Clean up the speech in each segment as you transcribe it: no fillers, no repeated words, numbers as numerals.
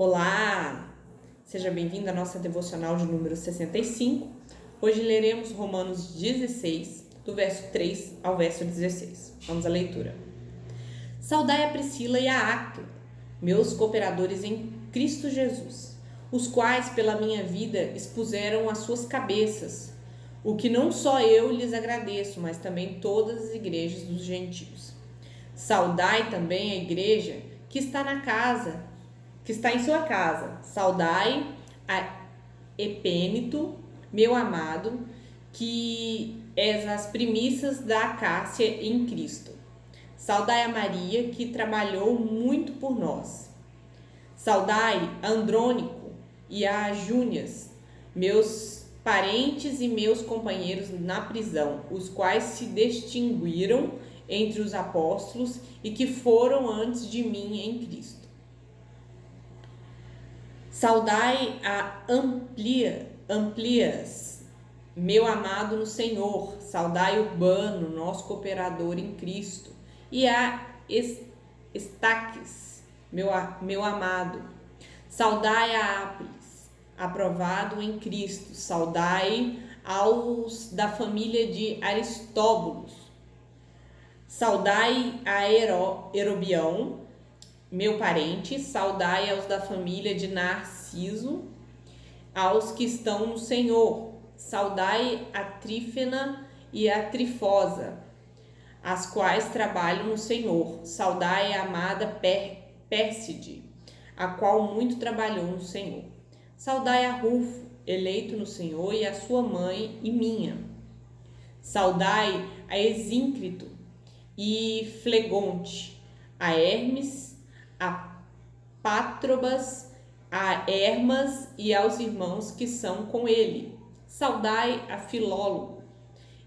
Olá! Seja bem-vindo à nossa devocional de número 65. Hoje leremos Romanos 16, do verso 3 ao verso 16. Vamos à leitura. Saudai a Priscila e a Áquila, meus cooperadores em Cristo Jesus, os quais pela minha vida expuseram as suas cabeças, o que não só eu lhes agradeço, mas também todas as igrejas dos gentios. Saudai também a igreja que está em sua casa. Saudai a Epênito, meu amado, que és as primícias da Acácia em Cristo. Saudai a Maria, que trabalhou muito por nós. Saudai a Andrônico e a Júnias, meus parentes e meus companheiros na prisão, os quais se distinguiram entre os apóstolos e que foram antes de mim em Cristo. Saudai a Amplias, meu amado no Senhor. Saudai Urbano, nosso cooperador em Cristo. E a Estaques, meu amado. Saudai a Ápilis, aprovado em Cristo. Saudai aos da família de Aristóbulos. Saudai a Herobião, meu parente. Saudai aos da família de Narciso, aos que estão no Senhor. Saudai a Trífena e a Trifosa, as quais trabalham no Senhor. Saudai a amada Pérside, a qual muito trabalhou no Senhor. Saudai a Rufo, eleito no Senhor, e a sua mãe e minha. Saudai a Exíncrito e Flegonte, a Hermes, a Pátrobas, a Hermas e aos irmãos que são com ele. Saudai a Filólogo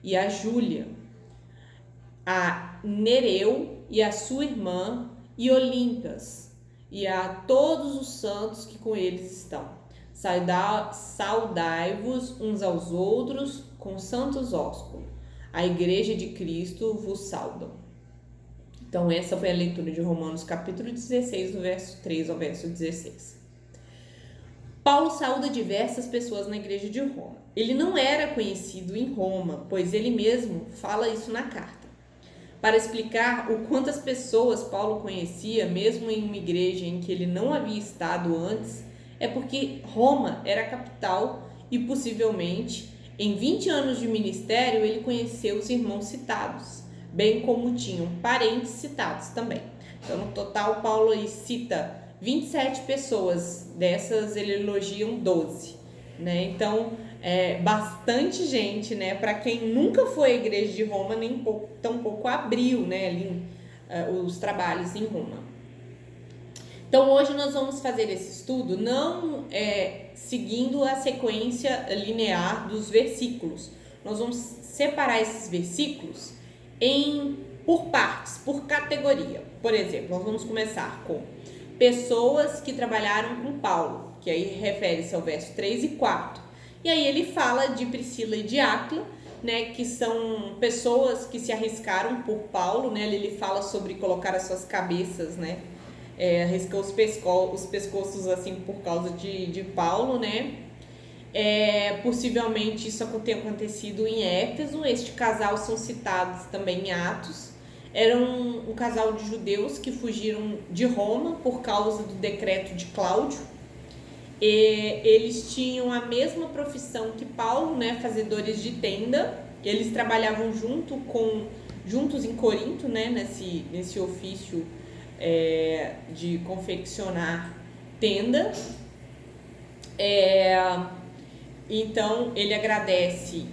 e a Júlia, a Nereu e a sua irmã e Olímpias, e a todos os santos que com eles estão. Saudai-vos uns aos outros com santos ósculos. A igreja de Cristo vos saudam. Então essa foi a leitura de Romanos capítulo 16, do verso 3 ao verso 16. Paulo saúda diversas pessoas na igreja de Roma. Ele não era conhecido em Roma, pois ele mesmo fala isso na carta. Para explicar o quantas pessoas Paulo conhecia, mesmo em uma igreja em que ele não havia estado antes, é porque Roma era a capital e possivelmente, em 20 anos de ministério, ele conheceu os irmãos citados, bem como tinham parentes citados também. Então, no total, Paulo aí cita 27 pessoas, dessas ele elogiam 12, né? Então, bastante gente, né? Para quem nunca foi à igreja de Roma, nem tampouco abriu, né, ali, os trabalhos em Roma. Então, hoje nós vamos fazer esse estudo não seguindo a sequência linear dos versículos. Nós vamos separar esses versículos por partes, por categoria. Por exemplo, nós vamos começar com pessoas que trabalharam com Paulo, que aí refere-se ao verso 3 e 4. E aí ele fala de Priscila e de Áquila, né, que são pessoas que se arriscaram por Paulo, né? Ele fala sobre colocar as suas cabeças, né, arriscar os pescoços assim por causa de Paulo, né? Possivelmente isso tenha acontecido em Éfeso. Este casal são citados também em Atos. Era um casal de judeus que fugiram de Roma por causa do decreto de Cláudio. Eles tinham a mesma profissão que Paulo, né, fazedores de tenda. Eles trabalhavam juntos em Corinto, né, nesse ofício de confeccionar tenda. Então ele agradece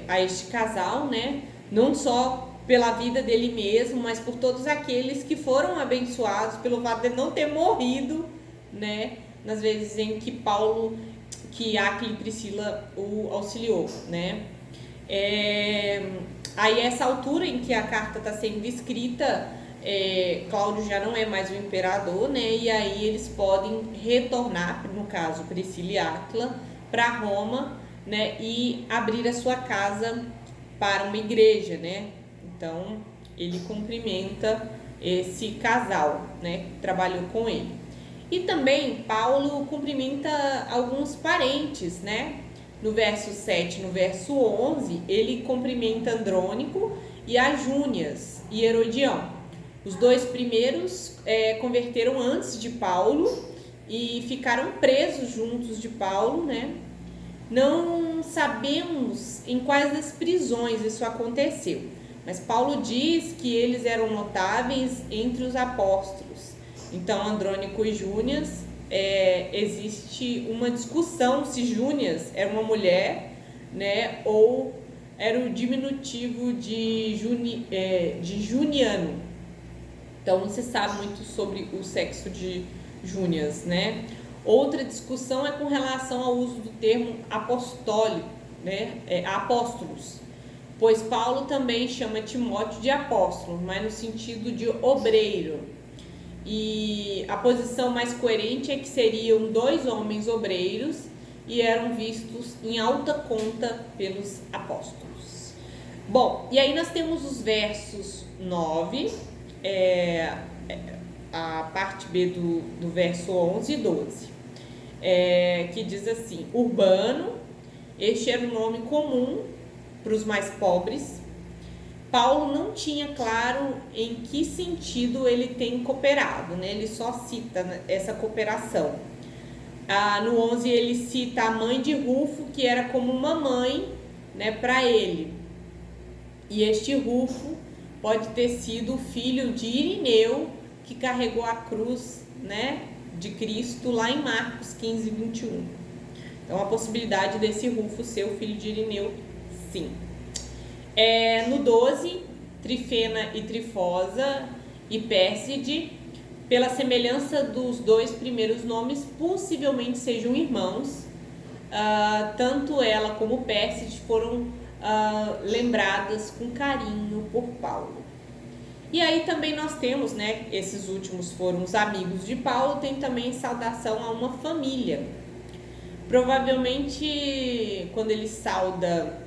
a este casal, né, não só pela vida dele mesmo, mas por todos aqueles que foram abençoados pelo fato de não ter morrido, né, nas vezes em que Áquila e Priscila o auxiliou, né. Aí essa altura em que a carta está sendo escrita, Cláudio já não é mais o imperador, né, e aí eles podem retornar, no caso Priscila e Áquila, para Roma, né, e abrir a sua casa para uma igreja, né. Então ele cumprimenta esse casal, né, que trabalhou com ele. E também Paulo cumprimenta alguns parentes, né? No verso 7, no verso 11, ele cumprimenta Andrônico e a Júnias e Herodião. Os dois primeiros converteram antes de Paulo e ficaram presos juntos de Paulo, né? Não sabemos em quais das prisões isso aconteceu, mas Paulo diz que eles eram notáveis entre os apóstolos. Então, Andrônico e Júnias, existe uma discussão se Júnias era uma mulher, né, ou era o diminutivo de Juniano. Então, não se sabe muito sobre o sexo de Júnias, né? Outra discussão é com relação ao uso do termo apostólico, né? Apóstolos, pois Paulo também chama Timóteo de apóstolo, mas no sentido de obreiro. E a posição mais coerente é que seriam 2 homens obreiros e eram vistos em alta conta pelos apóstolos. Bom, e aí nós temos os versos 9, a parte B do verso 11 e 12. Que diz assim: Urbano, este era um nome comum para os mais pobres. Paulo não tinha claro em que sentido ele tem cooperado, né? Ele só cita essa cooperação. No 11 ele cita a mãe de Rufo, que era como uma mãe, né, para ele. E este Rufo pode ter sido o filho de Irineu, que carregou a cruz, né, de Cristo lá em Marcos 15, 21. Então, a possibilidade desse Rufo ser o filho de Irineu, sim. No 12, Trifena e Trifosa e Pérside, pela semelhança dos 2 primeiros nomes, possivelmente sejam irmãos. Tanto ela como Pérside foram lembradas com carinho por Paulo. E aí também nós temos, né, esses últimos foram os amigos de Paulo, tem também saudação a uma família. Provavelmente, quando ele sauda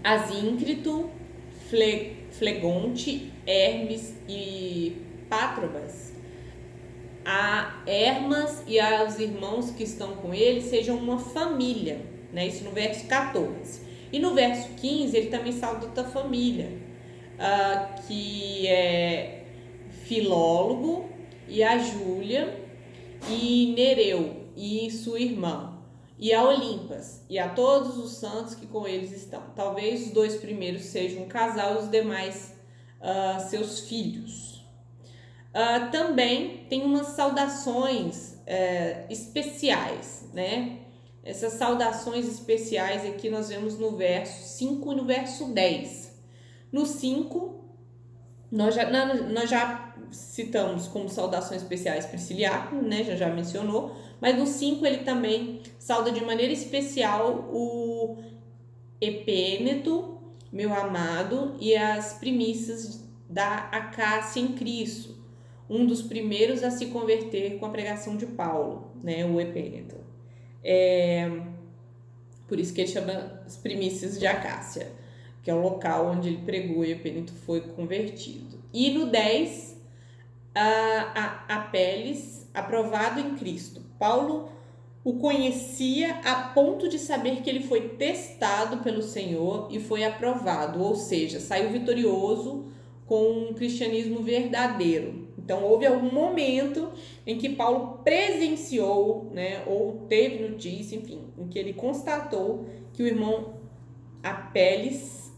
Asíncrito, Flegonte, Hermes e Patrobas, a Hermas e aos irmãos que estão com ele sejam uma família, né? Isso no verso 14. E no verso 15 ele também sauda outra família, que é Filólogo e a Júlia e Nereu e sua irmã, e a Olimpas e a todos os santos que com eles estão. Talvez os 2 primeiros sejam um casal e os demais seus filhos. Também tem umas saudações especiais, né? Essas saudações especiais aqui nós vemos no verso 5 e no verso 10. No 5, nós já citamos como saudações especiais Prisciliácono, né? Já mencionou. Mas no 5 ele também sauda de maneira especial o Epêneto, meu amado, e as primícias da Acácia em Cristo, um dos primeiros a se converter com a pregação de Paulo, né? O Epêneto. Por isso que ele chama as primícias de Acácia, que é o local onde ele pregou e Epêneto foi convertido. E no 10, Apeles, aprovado em Cristo. Paulo o conhecia a ponto de saber que ele foi testado pelo Senhor e foi aprovado, ou seja, saiu vitorioso com um cristianismo verdadeiro. Então, houve algum momento em que Paulo presenciou, né, ou teve notícia, enfim, em que ele constatou que o irmão Apeles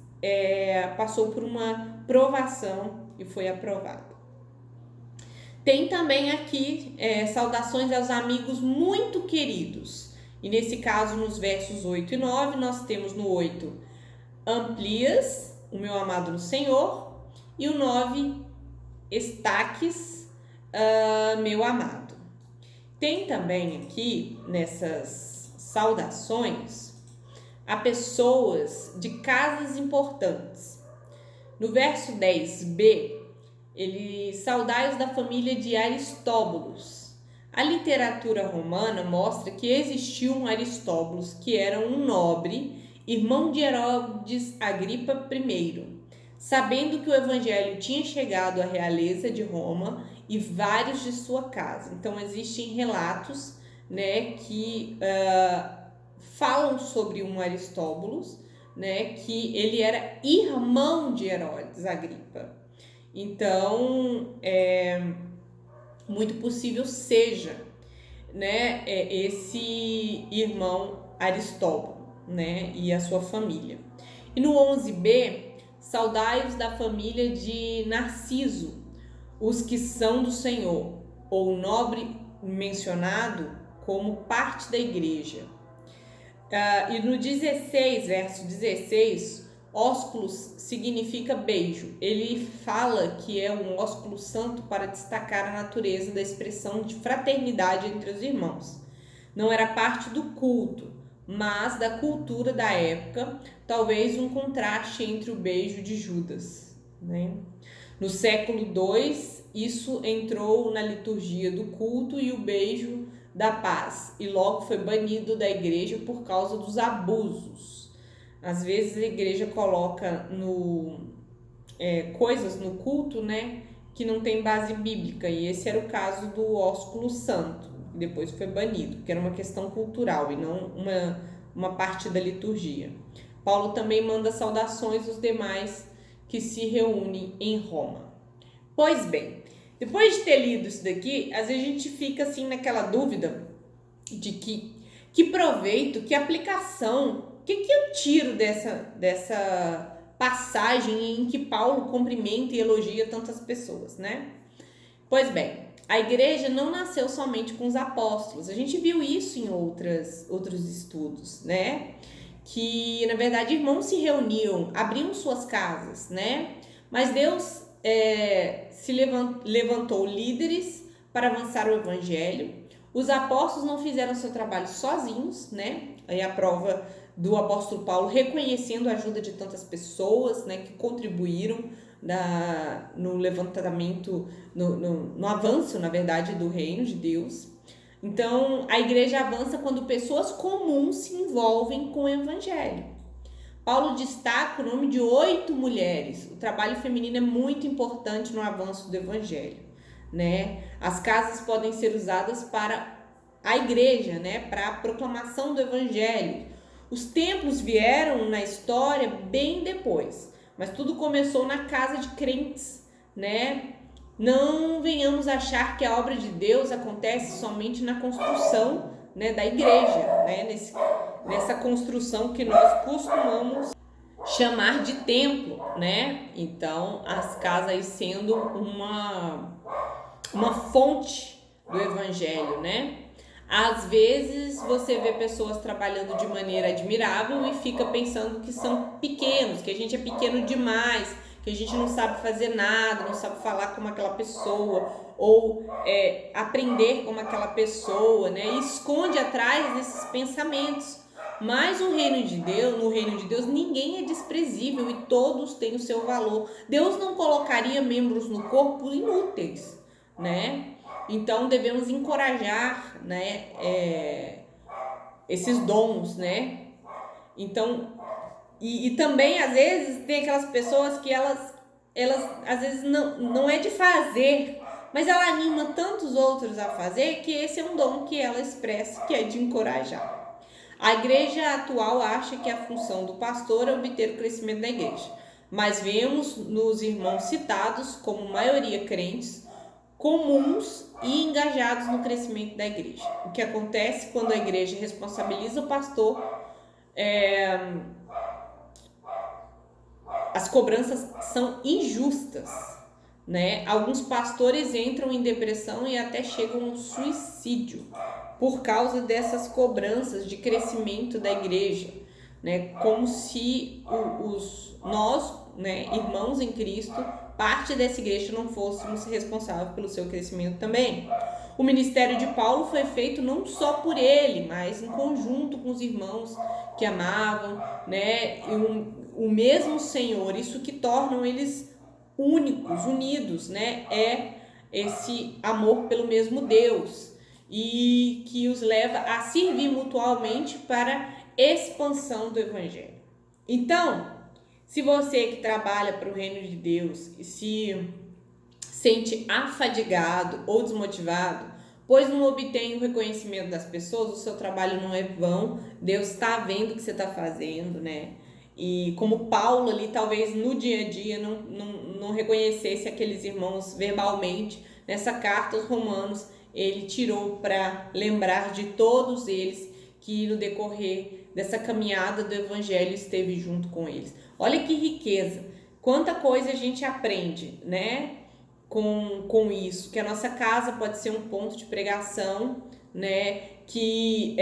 passou por uma provação e foi aprovado. Tem também aqui saudações aos amigos muito queridos. E nesse caso, nos versos 8 e 9, nós temos no 8, Amplias, o meu amado no Senhor, e o 9, Estaques, meu amado. Tem também aqui, nessas saudações, a pessoas de casas importantes. No verso 10b, ele saudai-os da família de Aristóbulos. A literatura romana mostra que existiu um Aristóbulos que era um nobre, irmão de Herodes Agripa I. Sabendo que o evangelho tinha chegado à realeza de Roma e vários de sua casa. Então, existem relatos, né, que falam sobre um Aristóbulos, né, que ele era irmão de Herodes Agripa. Então, muito possível seja, né, esse irmão Aristóbulo, né, e a sua família. E no 11b, saudai-os da família de Narciso, os que são do Senhor, ou nobre mencionado como parte da igreja. E no 16, verso 16, ósculos significa beijo. Ele fala que é um ósculo santo para destacar a natureza da expressão de fraternidade entre os irmãos. Não era parte do culto, mas da cultura da época, talvez um contraste entre o beijo de Judas, né? No século II, isso entrou na liturgia do culto e o beijo da paz, e logo foi banido da igreja por causa dos abusos. Às vezes a igreja coloca coisas no culto, né, que não tem base bíblica, e esse era o caso do ósculo santo, que depois foi banido, porque era uma questão cultural e não uma parte da liturgia. Paulo também manda saudações aos demais que se reúnem em Roma. Pois bem, depois de ter lido isso daqui, às vezes a gente fica assim naquela dúvida de que proveito, que aplicação, o que eu tiro dessa passagem em que Paulo cumprimenta e elogia tantas pessoas, né? Pois bem, a igreja não nasceu somente com os apóstolos, a gente viu isso em outros estudos, né? Que, na verdade, irmãos se reuniam, abriam suas casas, né? Mas Deus levantou líderes para avançar o evangelho. Os apóstolos não fizeram seu trabalho sozinhos, né? Aí a prova do apóstolo Paulo reconhecendo a ajuda de tantas pessoas, né, que contribuíram no levantamento, no avanço, na verdade, do reino de Deus. Então, a igreja avança quando pessoas comuns se envolvem com o evangelho. Paulo destaca o nome de 8 mulheres. O trabalho feminino é muito importante no avanço do evangelho, né? As casas podem ser usadas para a igreja, né? Para a proclamação do evangelho. Os templos vieram na história bem depois, mas tudo começou na casa de crentes, né? Não venhamos achar que a obra de Deus acontece somente na construção, né, da igreja, né? Nessa construção que nós costumamos chamar de templo, né? Então, as casas aí sendo uma fonte do evangelho, né? Às vezes você vê pessoas trabalhando de maneira admirável e fica pensando que são pequenos, que a gente é pequeno demais, que a gente não sabe fazer nada, não sabe falar como aquela pessoa, ou aprender como aquela pessoa, né? E esconde atrás desses pensamentos. Mas no reino de Deus, ninguém é desprezível e todos têm o seu valor. Deus não colocaria membros no corpo inúteis, né? Então devemos encorajar, né, esses dons, né? Então, e também às vezes tem aquelas pessoas que elas às vezes não é de fazer, mas ela anima tantos outros a fazer que esse é um dom que ela expressa, que é de encorajar. A igreja atual acha que a função do pastor é obter o crescimento da igreja, mas vemos nos irmãos citados como maioria crentes, comuns e engajados no crescimento da igreja. O que acontece quando a igreja responsabiliza o pastor, as cobranças são injustas, né? Alguns pastores entram em depressão e até chegam ao suicídio por causa dessas cobranças de crescimento da igreja, né? Como se nós, né, irmãos em Cristo, parte dessa igreja, não fôssemos responsáveis pelo seu crescimento também. O ministério de Paulo foi feito não só por ele, mas em conjunto com os irmãos que amavam, né, o mesmo Senhor. Isso que tornam eles únicos, unidos, né, é esse amor pelo mesmo Deus e que os leva a servir mutualmente para expansão do evangelho. Então, se você que trabalha para o reino de Deus e se sente afadigado ou desmotivado, pois não obtém o reconhecimento das pessoas, o seu trabalho não é vão, Deus está vendo o que você está fazendo, né? E como Paulo ali, talvez no dia a dia, não reconhecesse aqueles irmãos verbalmente, nessa carta aos Romanos, ele tirou para lembrar de todos eles que no decorrer dessa caminhada do Evangelho esteve junto com eles. Olha que riqueza, quanta coisa a gente aprende, né? Com isso, que a nossa casa pode ser um ponto de pregação, né? Que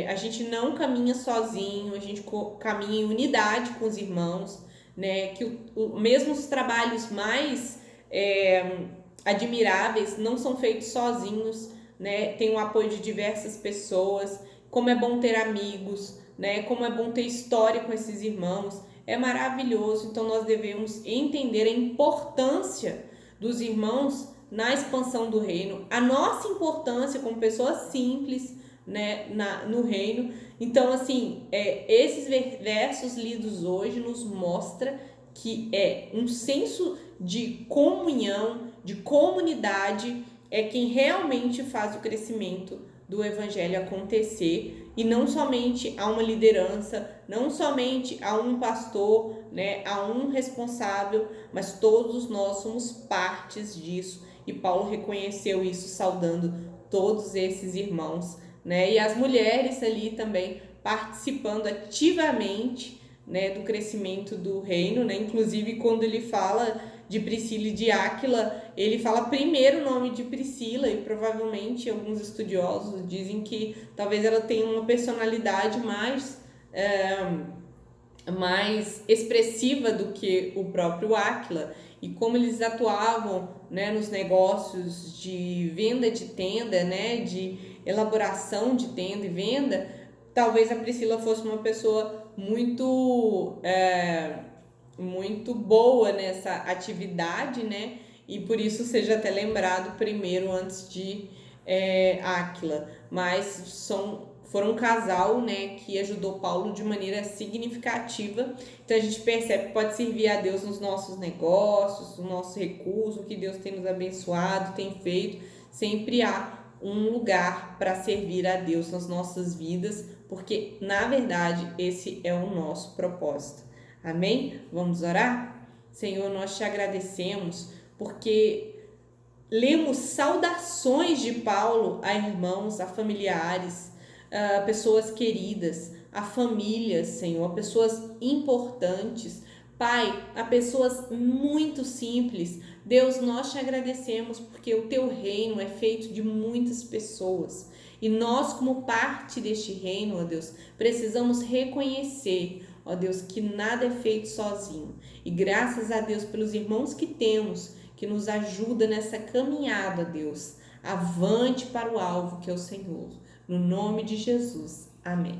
a gente não caminha sozinho, a gente caminha em unidade com os irmãos, né? Que mesmo os trabalhos mais admiráveis não são feitos sozinhos, né? Tem o apoio de diversas pessoas, como é bom ter amigos, né? Como é bom ter história com esses irmãos, é maravilhoso. Então nós devemos entender a importância dos irmãos na expansão do reino, a nossa importância como pessoas simples, né, no reino. Então, assim, esses versos lidos hoje nos mostra que um senso de comunhão, de comunidade, é quem realmente faz o crescimento do evangelho acontecer, e não somente a uma liderança, não somente a um pastor, né, a um responsável, mas todos nós somos partes disso, e Paulo reconheceu isso saudando todos esses irmãos, né, e as mulheres ali também participando ativamente, né, do crescimento do reino, né, inclusive quando ele fala de Priscila e de Áquila, ele fala primeiro o nome de Priscila, e provavelmente alguns estudiosos dizem que talvez ela tenha uma personalidade mais expressiva do que o próprio Áquila, e como eles atuavam, né, nos negócios de venda de tenda, né, de elaboração de tenda e venda, talvez a Priscila fosse uma pessoa muito boa nessa atividade, né? E por isso seja até lembrado primeiro antes de Áquila. Mas foram um casal, né, que ajudou Paulo de maneira significativa. Então a gente percebe que pode servir a Deus nos nossos negócios, no nosso recurso, o que Deus tem nos abençoado, tem feito. Sempre há um lugar para servir a Deus nas nossas vidas, porque na verdade esse é o nosso propósito. Amém? Vamos orar? Senhor, nós te agradecemos porque lemos saudações de Paulo a irmãos, a familiares, a pessoas queridas, a famílias, Senhor, a pessoas importantes. Pai, a pessoas muito simples. Deus, nós te agradecemos porque o teu reino é feito de muitas pessoas. E nós, como parte deste reino, ó Deus, precisamos reconhecer, ó Deus, que nada é feito sozinho. E graças a Deus pelos irmãos que temos, que nos ajuda nessa caminhada, Deus, avante para o alvo que é o Senhor. No nome de Jesus. Amém.